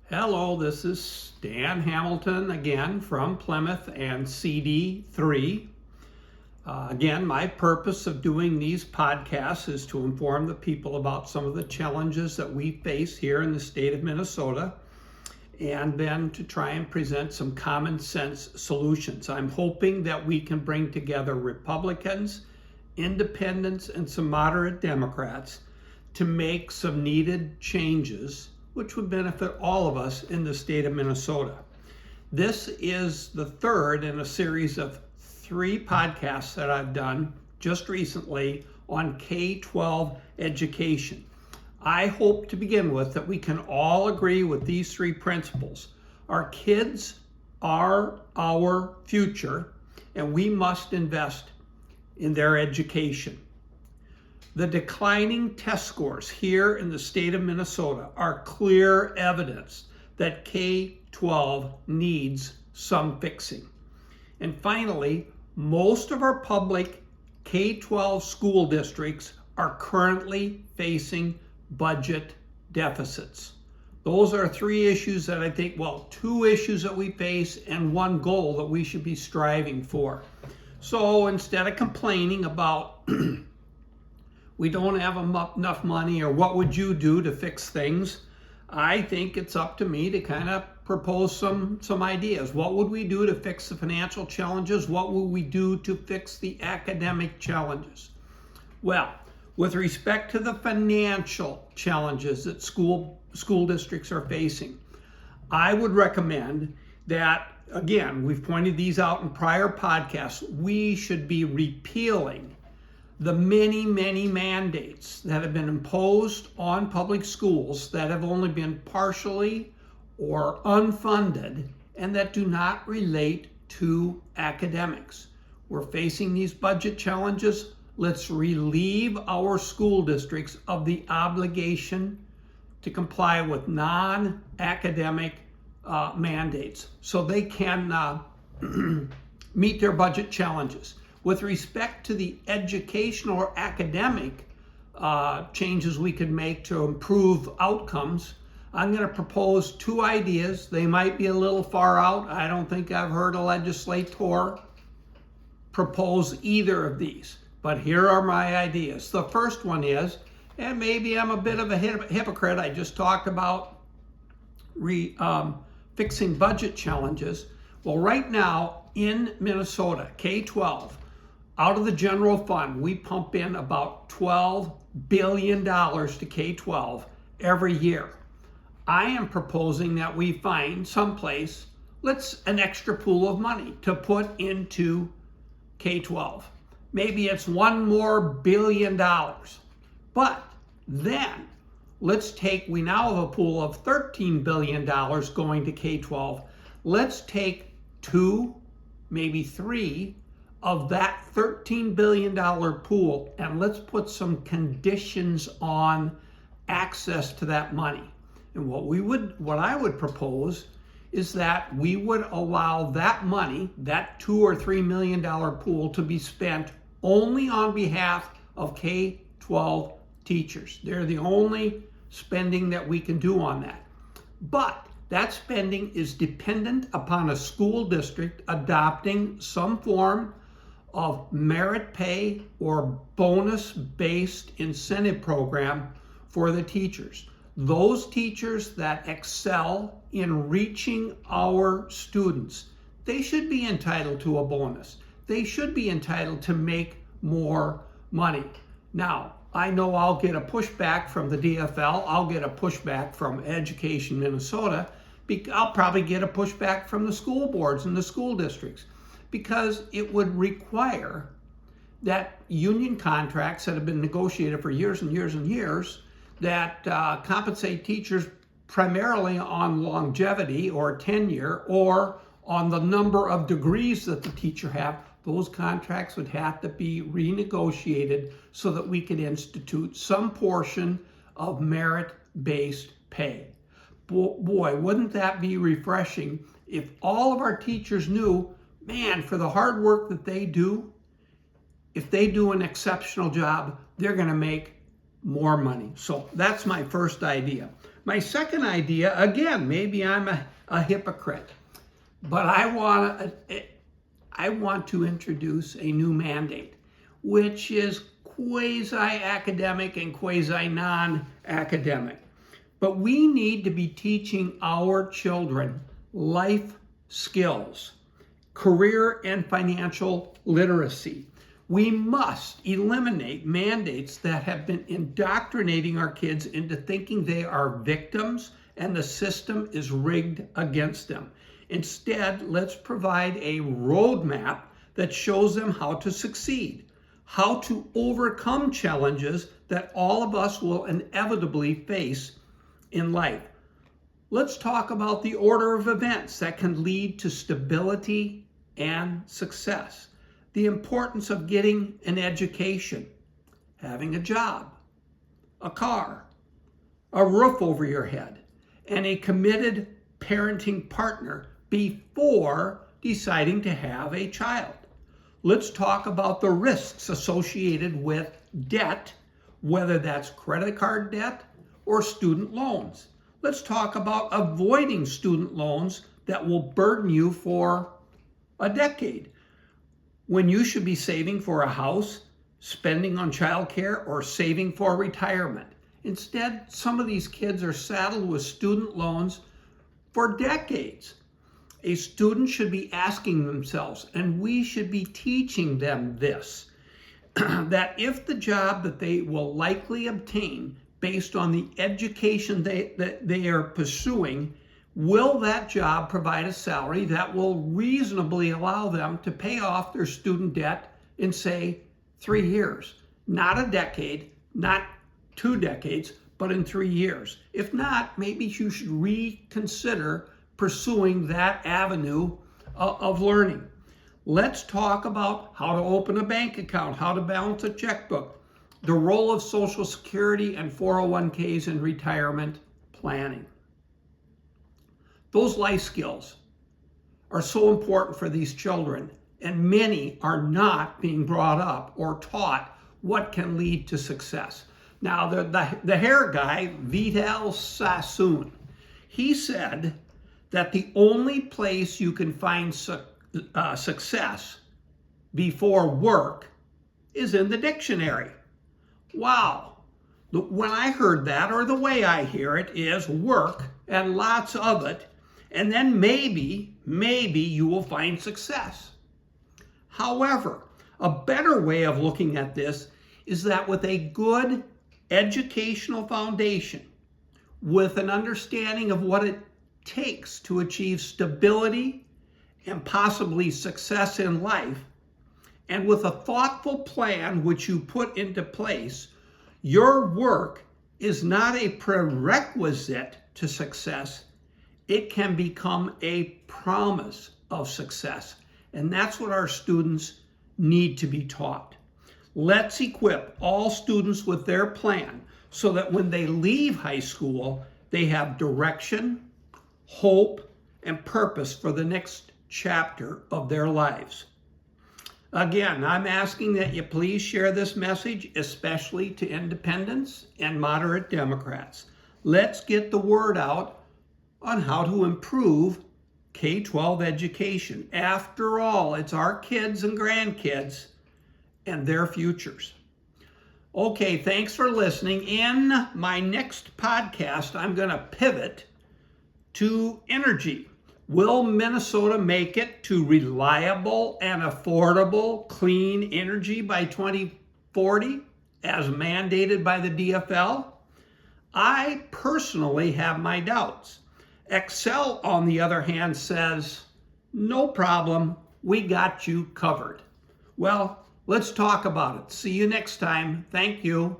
Hello, this is Stan Hamilton again from Plymouth and CD3. Again, my purpose of doing these podcasts is to inform the people about some of the challenges that we face here in the state of Minnesota, and then to try and present some common sense solutions. I'm hoping that we can bring together Republicans, independents, and some moderate Democrats to make some needed changes which would benefit all of us in the state of Minnesota. This is the third in a series of 3 podcasts that I've done just recently on K-12 education. I hope to begin with that we can all agree with these 3 principles. Our kids are our future, and we must invest in their education. The declining test scores here in the state of Minnesota are clear evidence that K-12 needs some fixing. And finally, most of our public K-12 school districts are currently facing budget deficits. Those are 3 issues that I think, 2 issues that we face and 1 goal that we should be striving for. So instead of complaining about we don't have enough money, or what would you do to fix things, I think it's up to me to kind of propose some ideas. What would we do to fix the financial challenges? What would we do to fix the academic challenges? Well, with respect to the financial challenges that school districts are facing, I would recommend that, again, we've pointed these out in prior podcasts, we should be repealing the many mandates that have been imposed on public schools that have only been partially or unfunded and that do not relate to academics. We're facing these budget challenges. Let's relieve our school districts of the obligation to comply with non-academic mandates so they can meet their budget challenges. With respect to the educational or academic changes we could make to improve outcomes, I'm going to propose 2 ideas. They might be a little far out. I don't think I've heard a legislator propose either of these, but here are my ideas. The first one is, and maybe I'm a bit of a hypocrite, I just talked about fixing budget challenges. Well, right now in Minnesota, K-12, out of the general fund, we pump in about $12 billion to K-12 every year. I am proposing that we find someplace, an extra pool of money to put into K-12. Maybe it's $1 more billion. But then we now have a pool of $13 billion going to K-12. Let's take 2, maybe 3 of that $13 billion pool, and let's put some conditions on access to that money. And what I would propose is that we would allow that money, that $2 or $3 million pool, to be spent only on behalf of K-12 teachers. They're the only spending that we can do on that. But that spending is dependent upon a school district adopting some form of merit pay or bonus-based incentive program for the teachers. Those teachers that excel in reaching our students, they should be entitled to a bonus. They should be entitled to make more money. Now, I know I'll get a pushback from the DFL. I'll get a pushback from Education Minnesota. I'll probably get a pushback from the school boards and the school districts, because it would require that union contracts that have been negotiated for years and years and years that compensate teachers primarily on longevity or tenure or on the number of degrees that the teacher have. Those contracts would have to be renegotiated so that we could institute some portion of merit-based pay. Boy, wouldn't that be refreshing if all of our teachers knew, man, for the hard work that they do, if they do an exceptional job, they're going to make more money. So that's my first idea. My second idea, again, maybe I'm a hypocrite, but I want to introduce a new mandate, which is quasi-academic and quasi-non-academic. But we need to be teaching our children life skills, career and financial literacy. We must eliminate mandates that have been indoctrinating our kids into thinking they are victims and the system is rigged against them. Instead, let's provide a roadmap that shows them how to succeed, how to overcome challenges that all of us will inevitably face in life. Let's talk about the order of events that can lead to stability and success. The importance of getting an education, having a job, a car, a roof over your head, and a committed parenting partner before deciding to have a child. Let's talk about the risks associated with debt, whether that's credit card debt or student loans. Let's talk about avoiding student loans that will burden you for a decade, when you should be saving for a house, spending on childcare, or saving for retirement. Instead, some of these kids are saddled with student loans for decades. A student should be asking themselves, and we should be teaching them this, that if the job that they will likely obtain based on the education that they are pursuing, will that job provide a salary that will reasonably allow them to pay off their student debt in, say, 3 years? Not a decade, not 2 decades, but in 3 years. If not, maybe you should reconsider pursuing that avenue of learning. Let's talk about how to open a bank account, how to balance a checkbook, the role of Social Security and 401ks in retirement planning. Those life skills are so important for these children, and many are not being brought up or taught what can lead to success. Now, the hair guy, Vital Sassoon, he said that the only place you can find success before work is in the dictionary. Wow. When I heard that, or the way I hear it, is work and lots of it, and then maybe you will find success. However, a better way of looking at this is that with a good educational foundation, with an understanding of what it takes to achieve stability and possibly success in life, and with a thoughtful plan which you put into place, your work is not a prerequisite to success. It can become a promise of success. And that's what our students need to be taught. Let's equip all students with their plan so that when they leave high school, they have direction, hope, and purpose for the next chapter of their lives. Again, I'm asking that you please share this message, especially to independents and moderate Democrats. Let's get the word out on how to improve K-12 education. After all, it's our kids and grandkids and their futures. Okay, thanks for listening. In my next podcast, I'm going to pivot to energy. Will Minnesota make it to reliable and affordable clean energy by 2040 as mandated by the DFL? I personally have my doubts. Excel, on the other hand, says, no problem, we got you covered. Well, let's talk about it. See you next time. Thank you.